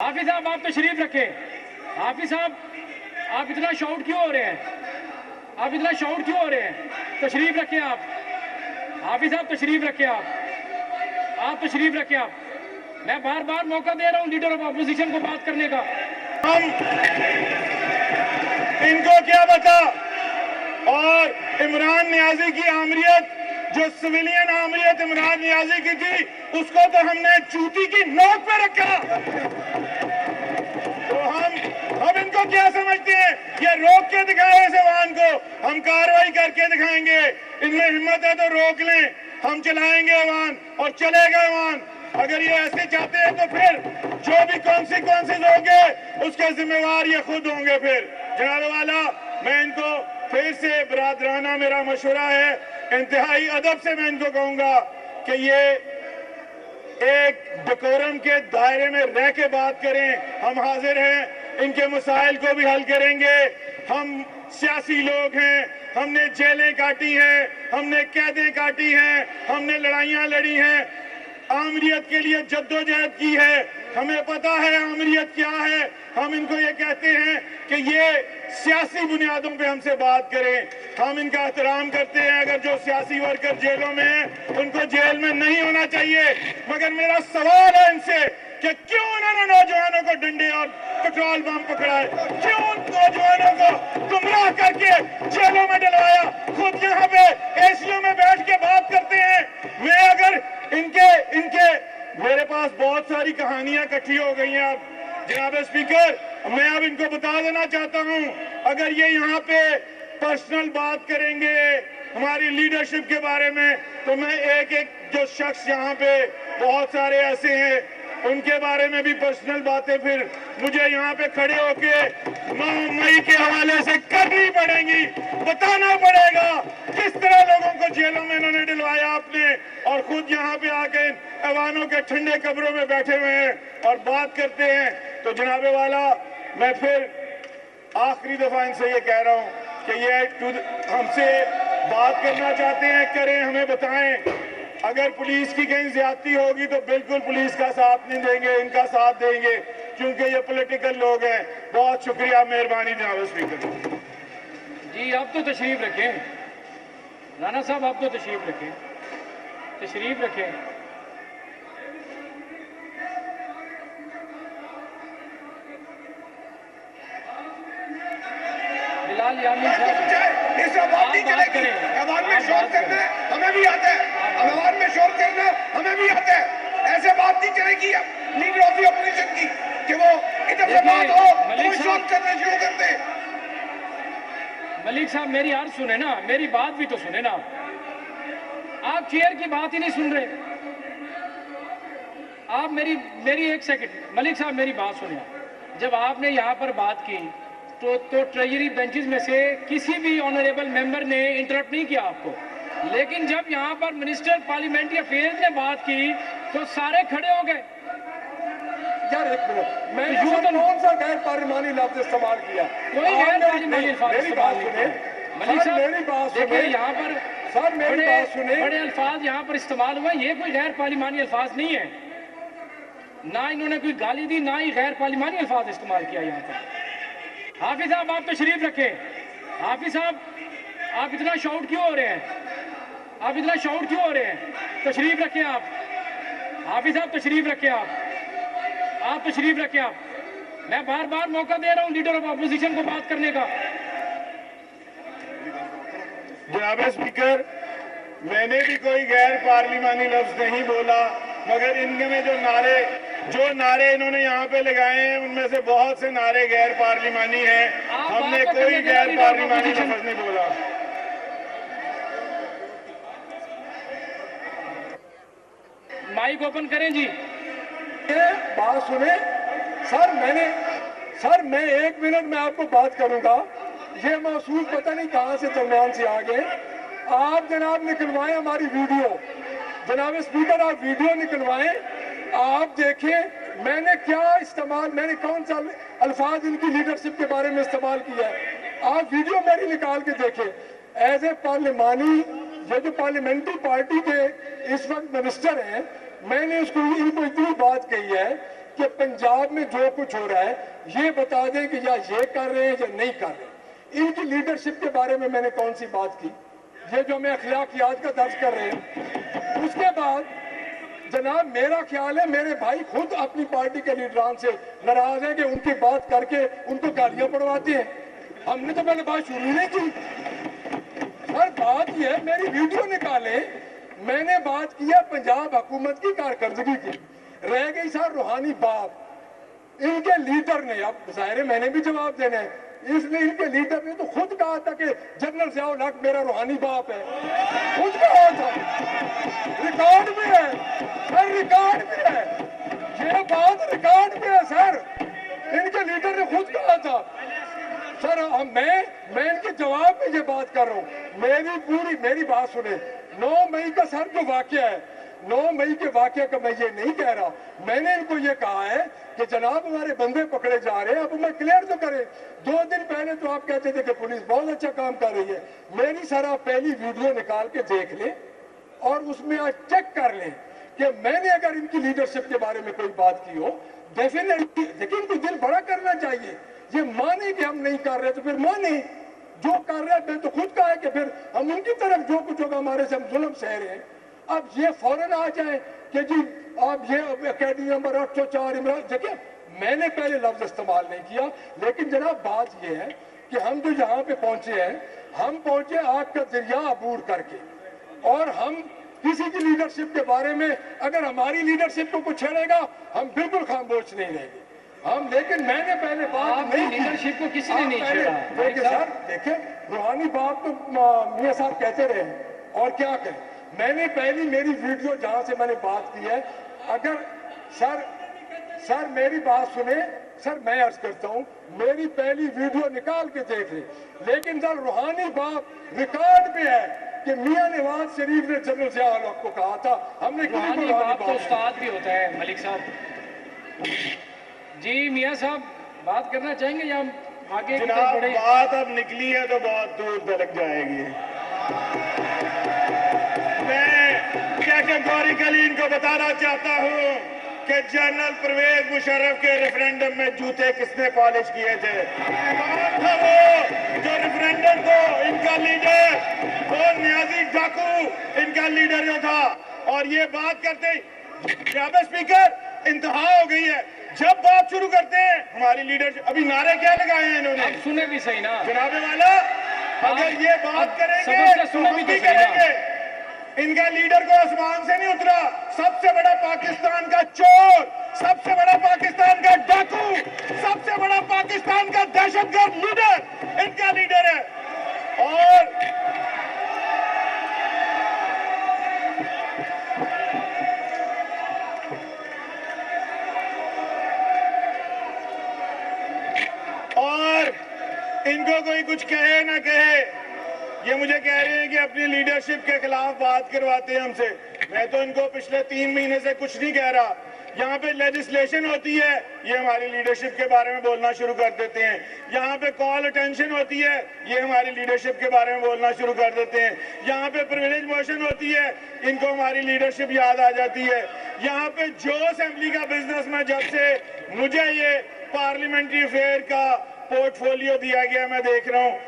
हाफिज साहब आप तशरीफ रखें। हाफिज साहब आप इतना शाउट क्यों हो रहे हैं? आप इतना शाउट क्यों हो रहे हैं? तशरीफ रखें आप। हाफिज साहब तशरीफ रखें आप तशरीफ रखें आप। मैं बार बार मौका दे रहा हूं लीडर ऑफ अपोजिशन को बात करने का। हम इनको क्या बता। और इमरान नियाजी की आमरीत, जो सिविलियन आमरीत इमरान नियाजी की थी, उसको तो हमने चूती की नोक पे रखा। तो हम इनको क्या समझते हैं? ये रोक के दिखाए इस वाहन को, हम कार्रवाई करके दिखाएंगे। इनमें हिम्मत है तो रोक लें, हम चलाएंगे वाहन और चलेगा वाहन। अगर ये ऐसे चाहते हैं तो फिर जो भी कॉन्सिक्वेंसेज होंगे उसके जिम्मेवार ये खुद होंगे। फिर जनाब वाला, मैं इनको फिर से बरादराना मेरा मशवरा है, इंतहाई अदब से मैं इनको कहूंगा कि ये एक डेकोरम के दायरे में रह के बात करें। हम हाजिर हैं, इनके मसाइल को भी हल करेंगे। हम सियासी लोग हैं, हमने जेलें काटी हैं, हमने कैदें काटी हैं, हमने लड़ाइयां लड़ी हैं, आमरीत के लिए जद्दोजहद की है, हमें पता है आमरीत क्या है। हम इनको ये कहते हैं कि ये सियासी बुनियादों पे हमसे बात करें, हम इनका एहतराम करते हैं। अगर जो सियासी वर्कर जेलों में हैं उनको जेल में नहीं होना चाहिए, मगर मेरा सवाल है इनसे कि क्यों उन्होंने नौजवानों को डंडे और पेट्रोल बम पकड़ाए, क्यों नौजवानों को गुमराह करके जेलों में डलवाया। खुद यहाँ पे एसीओ में बैठ के बात करते हैं। मैं अगर इनके मेरे पास बहुत सारी कहानियां इकट्ठी हो गई हैं। अब जनाब स्पीकर, मैं अब इनको बता देना चाहता हूं, अगर ये यहाँ पे पर्सनल बात करेंगे हमारी लीडरशिप के बारे में, तो मैं एक एक जो शख्स यहाँ पे बहुत सारे ऐसे हैं उनके बारे में भी पर्सनल बातें फिर मुझे यहाँ पे खड़े होके 9 मई के हवाले से करनी पड़ेंगी। बताना पड़ेगा किस तरह लोगों को जेलों में इन्होंने डलवाया आपने, और खुद यहाँ पे आके ऐवानों के ठंडे कब्रों में बैठे हुए हैं और बात करते हैं। तो जनाबे वाला, मैं फिर आखिरी दफा इनसे ये कह रहा हूँ कि ये हमसे बात करना चाहते हैं, करें, हमें बताएं। अगर पुलिस की कहीं ज्यादती होगी तो बिल्कुल पुलिस का साथ नहीं देंगे, इनका साथ देंगे, क्योंकि ये पॉलिटिकल लोग हैं। बहुत शुक्रिया, मेहरबानी जनाब स्पीकर जी। आप तो तशरीफ रखें राना साहब, आप तो तशरीफ रखें, तशरीफ रखें। बिलाल यामी साहब, इस आवाज नहीं चलेगी। आवाज में शोर करना हमें भी आता है, आवाज में शोर करना हमें भी आता है। ऐसे बात नहीं चलेगी लीडर ऑफ द ऑपोजिशन की कि वो इधर से बात हो तो शोर करना शुरू कर दे। मलिक साहब मेरी अर्ज सुने ना, मेरी बात भी तो सुने ना। आप चेयर की बात ही नहीं सुन रहे। आप मेरी एक सेकंड, मलिक साहब मेरी बात सुने। जब आपने यहाँ पर बात की तो ट्रेजरी बेंचेस में से किसी भी ऑनरेबल मेंबर ने इंटरप्ट नहीं किया आपको, लेकिन जब यहाँ पर मिनिस्टर पार्लियामेंट्री अफेयर्स ने बात की तो सारे खड़े हो गए। यार एक मिनट, मैं यूं तो कौन सा गैर पार्लिमानी लफ्ज इस्तेमाल किया? कोई गैर पार्लिमानी अल्फाज मेरी बात सुने, मलिक साहब, मेरी बात देखिए सुने यहाँ पर सर, मेरी बात सुने। बड़े अल्फाज यहाँ पर इस्तेमाल हुए, ये कोई गैर पार्लिमानी अल्फाज नहीं है। ना इन्होंने कोई गाली दी, ना ही गैर पार्लिमानी अल्फाज इस्तेमाल किया यहाँ पर। हाफिज साहब आप तशरीफ रखें। हाफिज साहब आप इतना शाउट क्यों हो रहे हैं? आप इतना शाउट क्यों हो रहे हैं? तशरीफ रखें आप। हाफिज साहब तशरीफ रखें आप तशरीफ रखें आप। मैं बार बार मौका दे रहा हूं लीडर ऑफ अपोजिशन को बात करने का। जनाब स्पीकर, मैंने भी कोई गैर पार्लिमानी लफ्ज नहीं बोला, मगर इनमें जो नारे इन्होंने यहाँ पे लगाए हैं उनमें से बहुत से नारे गैर पार्लिमानी हैं। हमने कोई गैर पार्लिमानी लफ्ज नहीं बोला। माइक ओपन करें जी। ये बात सुने सर, मैं 1 मिनट में आपको बात करूंगा। ये महसूस पता नहीं कहां से दरमियान से आ गए। आप जनाब निकलवाएं हमारी वीडियो, जनाब स्पीकर आप वीडियो निकलवाएं, आप देखें मैंने कौन सा अल्फाज इनकी लीडरशिप के बारे में इस्तेमाल किया है। आप वीडियो मेरी निकाल के देखें। एज ए पार्लिमानी, ये जो पार्लियामेंट्री पार्टी के इस वक्त मिनिस्टर हैं, मैंने इनको इतनी बात कही है कि पंजाब में जो कुछ हो रहा है ये बता दें कि या ये कर रहे हैं या नहीं कर रहे। इनकी लीडरशिप के बारे में मैंने कौन सी बात की, ये जो मैं अखलाकियात का दर्ज कर रहे हैं। उसके बाद जनाब मेरा ख्याल है मेरे भाई खुद अपनी पार्टी के लीडरान से नाराज है कि उनकी बात करके उनको गालियां पड़वाते हैं। हमने तो पहले बात शुरू नहीं की सर। बात यह है, मेरी वीडियो निकाले, मैंने बात किया पंजाब हुकूमत की कारकर्दगी की, रह गई सर रूहानी बात। इनके लीडर ने, अब जाहिर है मैंने भी जवाब देना है, इसलिए इनके लीडर ने तो खुद कहा था कि जनरल ज़ियाउल हक मेरा रूहानी बाप है, खुद कहा था, रिकॉर्ड में है सर, रिकॉर्ड में है, ये बात रिकॉर्ड में है सर। इनके लीडर ने खुद कहा था सर। मैं इनके जवाब में ये बात कर रहा हूँ। मेरी बात सुने। 9 मई का सर जो वाकया है, 9 मई के वाकये का मैं ये नहीं कह रहा, मैंने इनको ये कहा है कि जनाब हमारे बंदे पकड़े जा रहे हैं, अब मैं क्लियर तो करें। 2 दिन पहले तो आप कहते थे कि पुलिस बहुत अच्छा काम कर रही है। मेरी सर आप पहली वीडियो निकाल के देख लें और उसमें आज चेक कर लें कि मैंने अगर इनकी लीडरशिप के बारे में कोई बात की हो, डेफिनेटली, लेकिन इनको दिल बड़ा करना चाहिए। ये माने कि हम नहीं कर रहे तो फिर माने, जो कर रहे हैं तो खुद कहा है कि फिर हम उनकी तरफ जो कुछ होगा हमारे से हम जुल्म सह रहे हैं। अब ये फौरन आ जाए कि जी आप ये अकेडमी नंबर 804 इमरान, देखिए मैंने पहले लफ्ज इस्तेमाल नहीं किया, लेकिन जनाब बात ये है कि हम जो यहाँ पे पहुंचे हैं, हम पहुंचे आग का दरिया अबूर करके, और हम किसी की लीडरशिप के बारे में अगर हमारी लीडरशिप को कुछ छेड़ेगा हम बिल्कुल खामोश नहीं रहेंगे हम। लेकिन मैंने पहले बात नहीं, लीडरशिप को किसी ने नहीं छेड़ा। देखिए सर, देखिए रूहानी बात तो मियां साहब कहते रहे और क्या कहें। मैंने पहली मेरी वीडियो जहां से मैंने बात की है, अगर सर मेरी बात सुने सर, मैं अर्ज करता हूं मेरी पहली वीडियो निकाल के देख ले। लेकिन सर रूहानी बात रिकॉर्ड पे है कि मियां नवाज शरीफ ने जनरल ज़ियाउल हक को कहा था, हमने किसी को बात तो उस्ताद भी होता है मलिक साहब। जी मियां साहब बात करना चाहेंगे या हम आगे? जनाब बात अब निकली है तो बहुत दूर तक जाएगी। मैं कैटेगोरिकली इनको बताना चाहता हूं कि जनरल परवेज मुशर्रफ के रेफरेंडम में जूते किसने पॉलिश किए थे? कौन था वो जो रेफरेंडम को इनका लीडर, वो नियाजी डाकू इनका लीडर जो था। और ये बात करते जनाब स्पीकर इंतहा हो गई है, जब बात शुरू करते हैं हमारी लीडरशिप, अभी नारे क्या लगाए हैं इन्होंने, आप सुने भी सही ना जनाबे वाला, अगर ये बात करेंगे तो हम भी करेंगे। इनका लीडर को आसमान से नहीं उतरा, सबसे बड़ा पाकिस्तान का चोर, सबसे बड़ा पाकिस्तान का डाकू, सबसे बड़ा पाकिस्तान का दहशतगर्द लीडर इनका लीडर है। और इनको कोई कुछ कहे ना कहे, ये मुझे कह रहे हैं कि अपनी लीडरशिप के खिलाफ बात करवाते हैं हमसे। मैं तो इनको पिछले 3 महीने से कुछ नहीं कह रहा। यहाँ पे लेजिस्लेशन होती है, ये हमारी लीडरशिप के बारे में बोलना शुरू कर देते हैं। यहाँ पे कॉल अटेंशन होती है, ये हमारी लीडरशिप के बारे में बोलना शुरू कर देते हैं। यहाँ पे प्रिविलेज मोशन होती है, इनको हमारी लीडरशिप याद आ जाती है। यहाँ पे जो असेंबली का बिजनेस में, जब से मुझे ये पार्लियामेंट्री अफेयर का पोर्टफोलियो दिया गया, मैं देख रहा हूँ